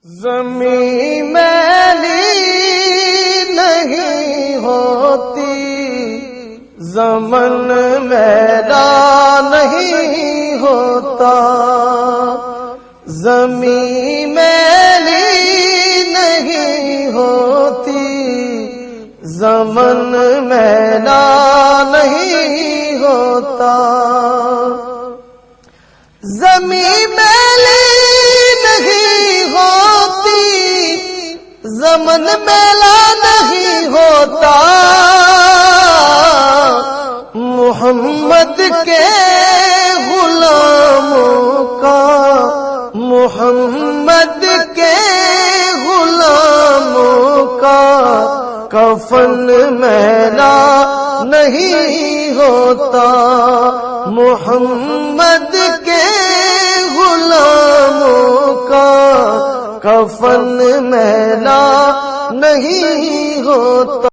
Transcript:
زمین میلی نہیں ہوتی، زمن میلا نہیں ہوتا، زمین میلی نہیں ہوتی، زمن میلا نہیں ہوتا، زمین میلی نہیں ہوتی، زمن میلا نہیں ہوتا، محمد کے غلاموں کا، محمد کے غلاموں کا کفن میلا نہیں ہوتا، محمد کے غلاموں کا کفن میلا نہیں ہوتا۔